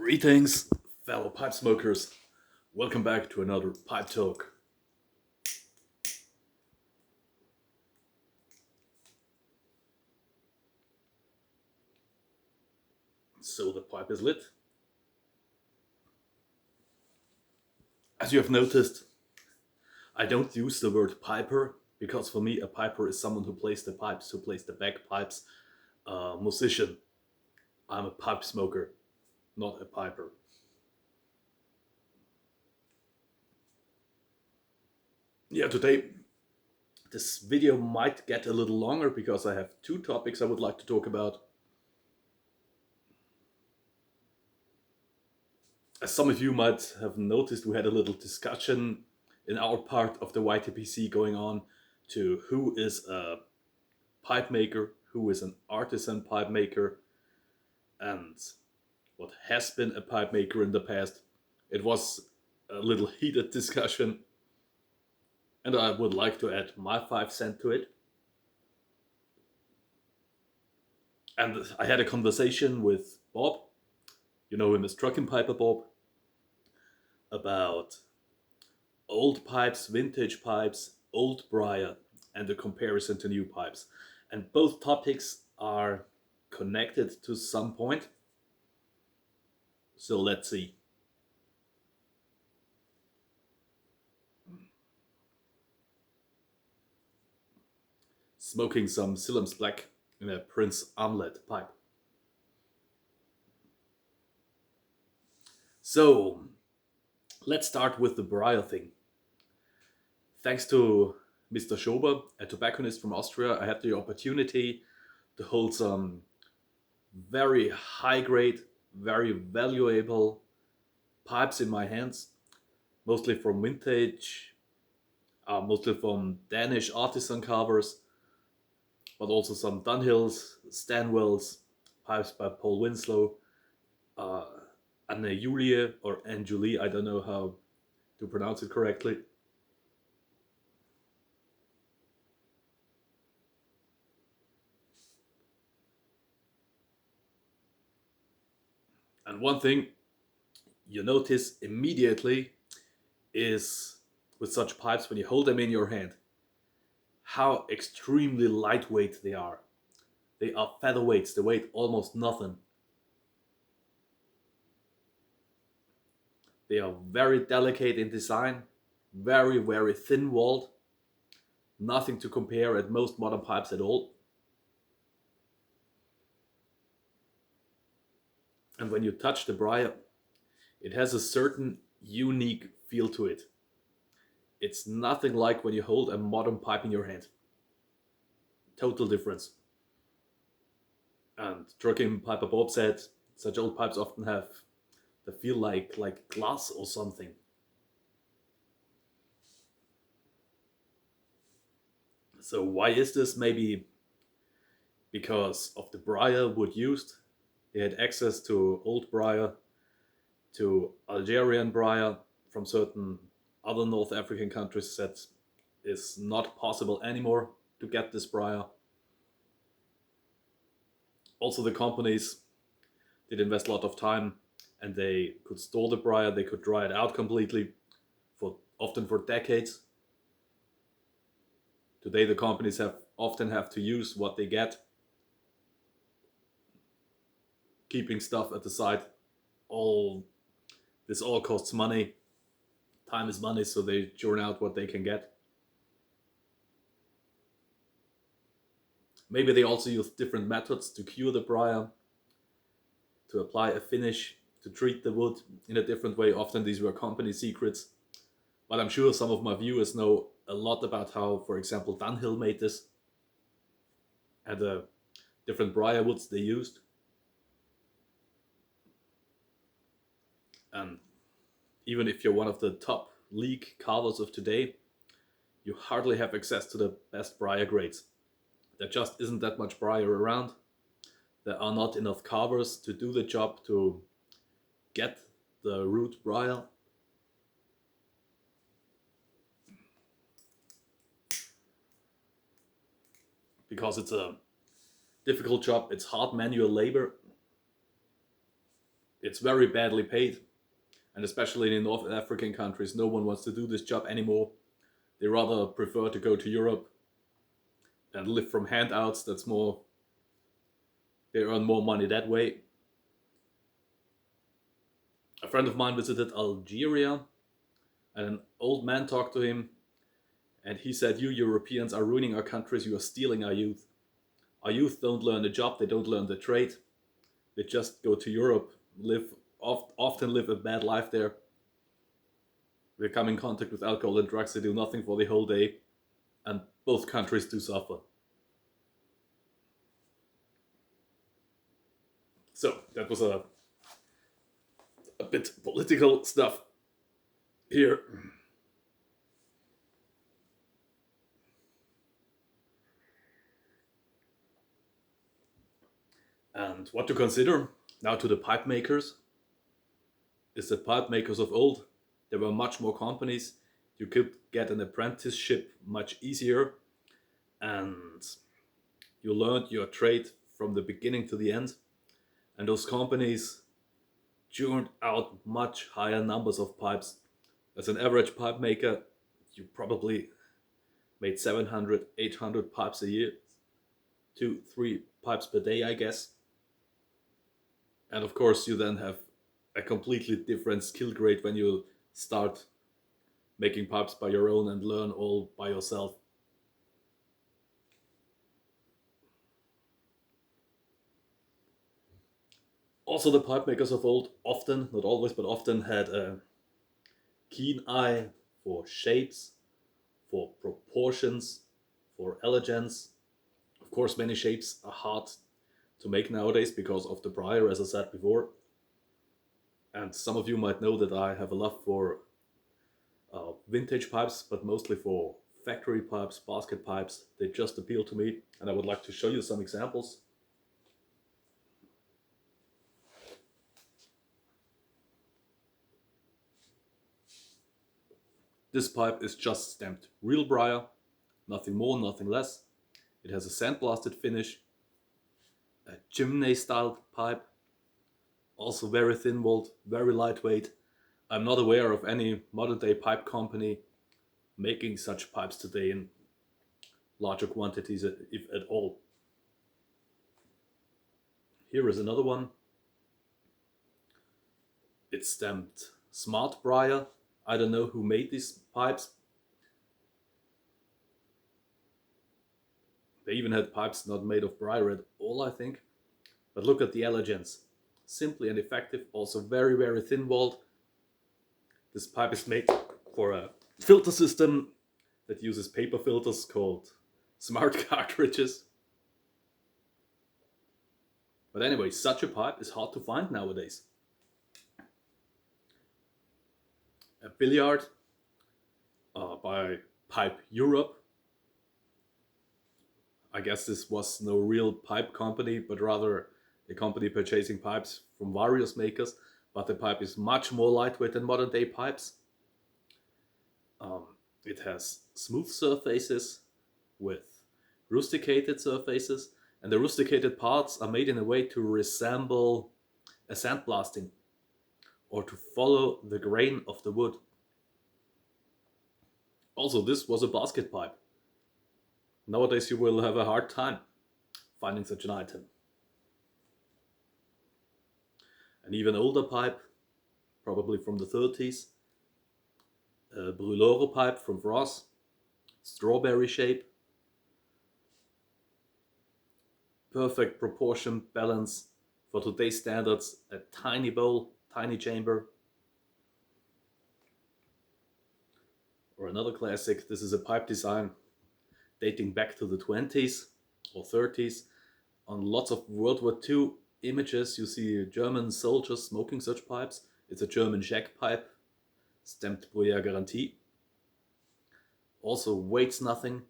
Greetings, fellow pipe smokers. Welcome back to another pipe talk. So the pipe is lit. As you have noticed, I don't use the word piper because for me a piper is someone who plays the pipes, who plays the bagpipes, a musician. I'm a pipe smoker, not a piper. Yeah, today this video might get a little longer because I have two topics I would like to talk about. As some of you might have noticed, we had a little discussion in our part of the YTPC going on to who is a pipe maker, who is an artisan pipe maker, and what has been a pipe maker in the past. It was a little heated discussion, and I would like to add my 5 cents to it. And I had a conversation with Bob, you know him as Trucking Piper Bob, about old pipes, vintage pipes, old briar, and the comparison to new pipes. And both topics are connected to some point. So let's see. Smoking some Silem's Black in a Prince Armlet pipe. So let's start with the briar thing. Thanks to Mr. Schober, a tobacconist from Austria, I had the opportunity to hold some very high grade, very valuable pipes in my hands, mostly from vintage, mostly from Danish artisan carvers, but also some Dunhills, Stanwells, pipes by Paul Winslow, Anne Julie or Anne Julie, I don't know how to pronounce it correctly. And one thing you notice immediately is with such pipes, when you hold them in your hand, how extremely lightweight they are. They are featherweights, they weigh almost nothing. They are very delicate in design, very, very thin walled, nothing to compare at most modern pipes at all. And when you touch the briar, it has a certain unique feel to it. It's nothing like when you hold a modern pipe in your hand. Total difference. And Trucking Piper Bob said such old pipes often have the feel like glass or something. So why is this? Maybe because of the briar wood used. They had access to old briar, to Algerian briar from certain other North African countries that is not possible anymore to get this briar. Also, the companies did invest a lot of time and they could store the briar, they could dry it out completely, often for decades. Today the companies often have to use what they get, keeping stuff at the side. This all costs money. Time is money, so they churn out what they can get. Maybe they also use different methods to cure the briar, to apply a finish, to treat the wood in a different way. Often these were company secrets, but I'm sure some of my viewers know a lot about how, for example, Dunhill made this, and the different briar woods they used. And even if you're one of the top league carvers of today, you hardly have access to the best briar grades. There just isn't that much briar around. There are not enough carvers to do the job to get the root briar. Because it's a difficult job, it's hard manual labor. It's very badly paid, and especially in North African countries, no one wants to do this job anymore. They rather prefer to go to Europe and live from handouts. That's more, they earn more money that way. A friend of mine visited Algeria, and an old man talked to him, and he said, "You Europeans are ruining our countries, you are stealing our youth. Our youth don't learn the job, they don't learn the trade. They just go to Europe, often live a bad life there. They come in contact with alcohol and drugs, they do nothing for the whole day, and both countries do suffer." So that was a bit political stuff here. And what to consider now to the pipe makers is that pipe makers of old, there were much more companies. You could get an apprenticeship much easier, and you learned your trade from the beginning to the end. And those companies churned out much higher numbers of pipes. As an average pipe maker, you probably made 700, 800 pipes a year, 2, 3 pipes per day, I guess. And of course, you then have a completely different skill grade when you start making pipes by your own and learn all by yourself. Also, the pipe makers of old often, not always, but often had a keen eye for shapes, for proportions, for elegance. Of course, many shapes are hard to make nowadays because of the briar, as I said before. And some of you might know that I have a love for vintage pipes, but mostly for factory pipes, basket pipes. They just appeal to me, and I would like to show you some examples. This pipe is just stamped real briar, nothing more, nothing less. It has a sandblasted finish, a chimney style pipe, also very thin walled, very lightweight. I'm not aware of any modern day pipe company making such pipes today in larger quantities, if at all. Here is another one. It's stamped smart briar. I don't know who made these pipes. They even had pipes not made of briar at all, I think. But look at the elegance. Simply and effective, also very, very thin walled. This pipe is made for a filter system that uses paper filters called smart cartridges. But anyway, such a pipe is hard to find nowadays. A billiard by Pipe Europe. I guess this was no real pipe company, but rather a company purchasing pipes from various makers. But the pipe is much more lightweight than modern day pipes. It has smooth surfaces with rusticated surfaces, and the rusticated parts are made in a way to resemble a sandblasting or to follow the grain of the wood. Also, this was a basket pipe. Nowadays you will have a hard time finding such an item. An even older pipe, probably from the 30s, a brûlure pipe from France, strawberry shape, perfect proportion, balance, for today's standards, a tiny bowl, tiny chamber. Or another classic, this is a pipe design dating back to the 20s or 30s. On lots of World War II images, you see German soldiers smoking such pipes. It's a German jack pipe, stamped Briar Garantie. Also weighs nothing.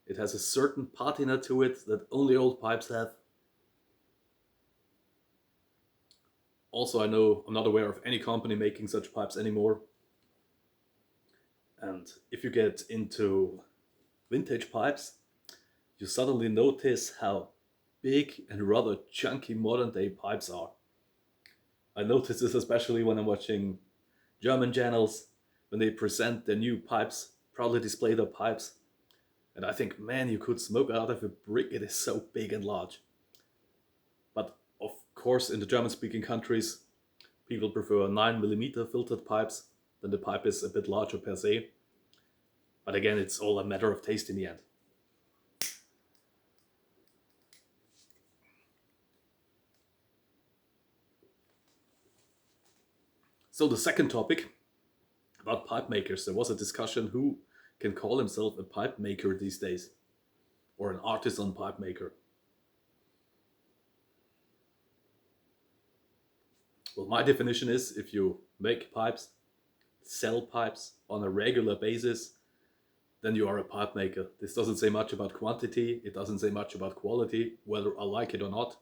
It has a certain patina to it that only old pipes have. Also, I'm not aware of any company making such pipes anymore. And if you get into vintage pipes, you suddenly notice how big and rather chunky modern day pipes are. I notice this especially when I'm watching German channels, when they present their new pipes, proudly display their pipes. And I think, man, you could smoke out of a brick, it is so big and large. But of course, in the German speaking countries, people prefer 9 millimeter filtered pipes, then the pipe is a bit larger per se. But again, it's all a matter of taste in the end. So the second topic about pipe makers, there was a discussion who can call himself a pipe maker these days, or an artisan pipe maker. Well, my definition is if you make pipes, sell pipes on a regular basis, then you are a pipe maker. This doesn't say much about quantity, it doesn't say much about quality, whether I like it or not.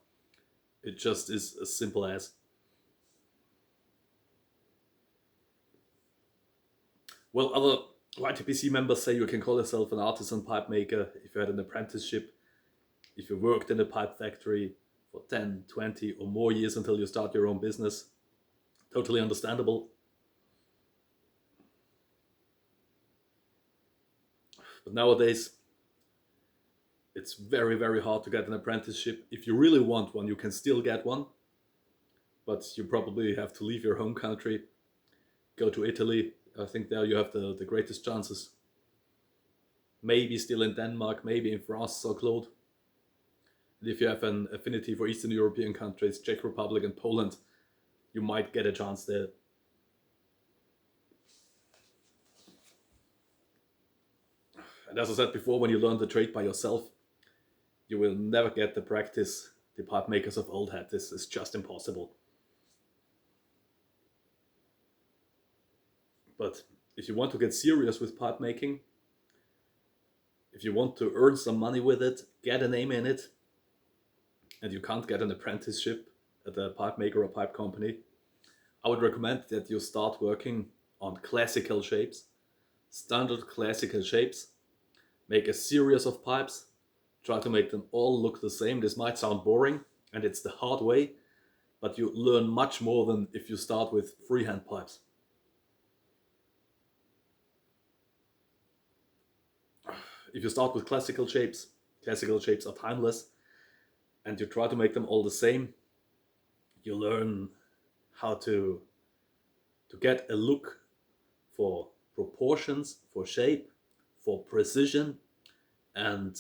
It just is as simple as. Well, other YTPC members say you can call yourself an artisan pipe maker if you had an apprenticeship, if you worked in a pipe factory for 10, 20 or more years until you start your own business. Totally understandable. But nowadays, it's very, very hard to get an apprenticeship. If you really want one, you can still get one, but you probably have to leave your home country, go to Italy. I think there you have the greatest chances. Maybe still in Denmark, maybe in France, so Claude. And if you have an affinity for Eastern European countries, Czech Republic and Poland, you might get a chance there. And as I said before, when you learn the trade by yourself, you will never get the practice the pipe makers of old had. This is just impossible. But if you want to get serious with pipe making, if you want to earn some money with it, get a name in it, and you can't get an apprenticeship at a pipe maker or pipe company, I would recommend that you start working on classical shapes, standard classical shapes, make a series of pipes, try to make them all look the same. This might sound boring, and it's the hard way, but you learn much more than if you start with freehand pipes. If you start with classical shapes are timeless, and you try to make them all the same, you learn how to get a look for proportions, for shape, for precision, and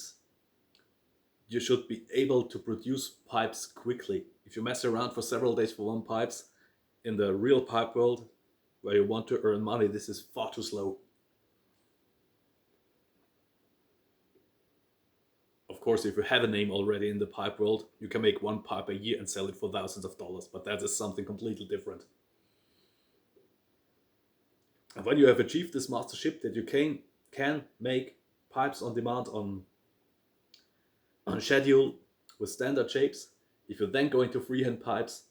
you should be able to produce pipes quickly. If you mess around for several days for one pipes, in the real pipe world, where you want to earn money, this is far too slow. Of course, if you have a name already in the pipe world, you can make one pipe a year and sell it for thousands of dollars, but that is something completely different. And when you have achieved this mastership that you can make pipes on demand, on schedule, with standard shapes, if you're then going to freehand pipes,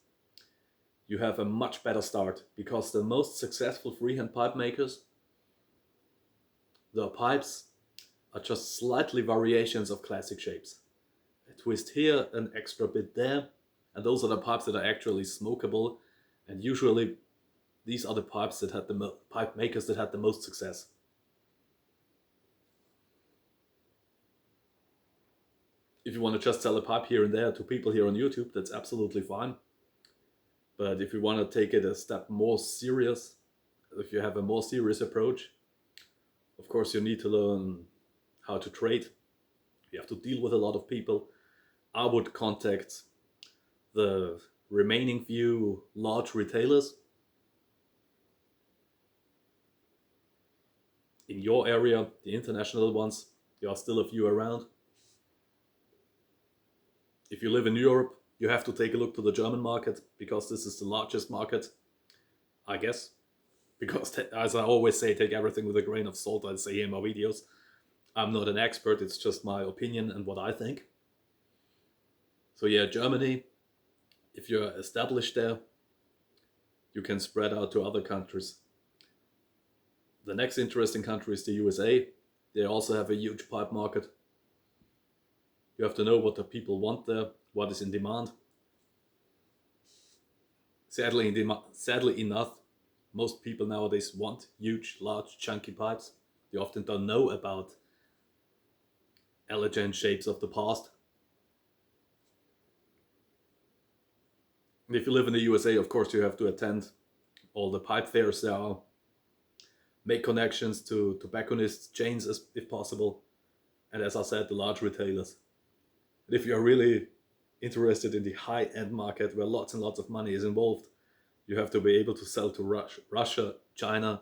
you have a much better start, because the most successful freehand pipe makers, their pipes are just slightly variations of classic shapes. A twist here, an extra bit there, and those are the pipes that are actually smokable, and usually these are the pipes that had the pipe makers that had the most success. If you want to just sell a pipe here and there to people here on YouTube, that's absolutely fine. But if you want to take it a step more serious, if you have a more serious approach, of course you need to learn how to trade. You have to deal with a lot of people. I would contact the remaining few large retailers in your area, the international ones. There are still a few around. If you live in Europe, you have to take a look to the German market, because this is the largest market, I guess. Because, as I always say, take everything with a grain of salt, I say in my videos. I'm not an expert, it's just my opinion and what I think. So yeah, Germany, if you're established there, you can spread out to other countries. The next interesting country is the USA. They also have a huge pipe market. You have to know what the people want there, what is in demand. Sadly enough, most people nowadays want huge, large, chunky pipes. They often don't know about elegant shapes of the past. And if you live in the USA, of course, you have to attend all the pipe fairs there are, make connections to tobacconist chains if possible, and as I said, the large retailers. And if you're really interested in the high-end market where lots and lots of money is involved, you have to be able to sell to Russia, China,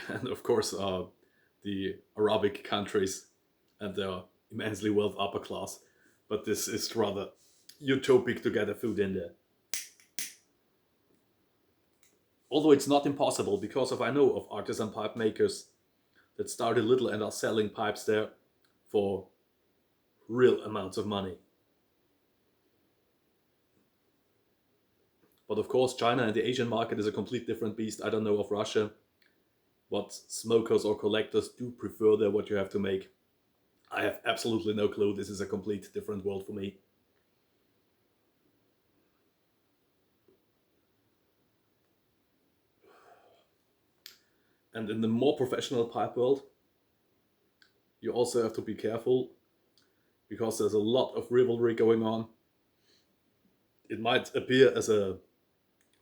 and of course the Arabic countries and the immensely wealthy upper class. But this is rather utopic to get a food in there. Although it's not impossible, because I know of artisan pipe makers that started little and are selling pipes there for real amounts of money. But of course, China and the Asian market is a complete different beast. I don't know of Russia what smokers or collectors do prefer there, what you have to make. I have absolutely no clue. This is a complete different world for me. And in the more professional pipe world, you also have to be careful because there's a lot of rivalry going on. It might appear as a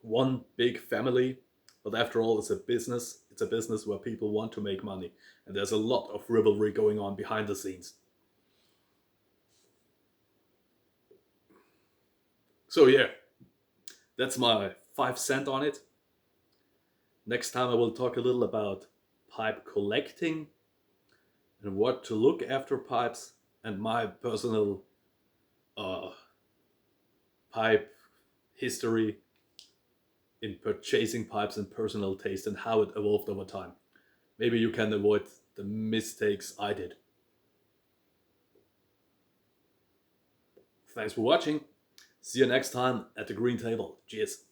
one big family, but after all, it's a business. It's a business where people want to make money, and there's a lot of rivalry going on behind the scenes. So yeah, that's my 5 cents on it. Next time I will talk a little about pipe collecting and what to look after pipes and my personal uh, pipe history in purchasing pipes and personal taste and how it evolved over time. Maybe you can avoid the mistakes I did. Thanks for watching. See you next time at the green table. Cheers.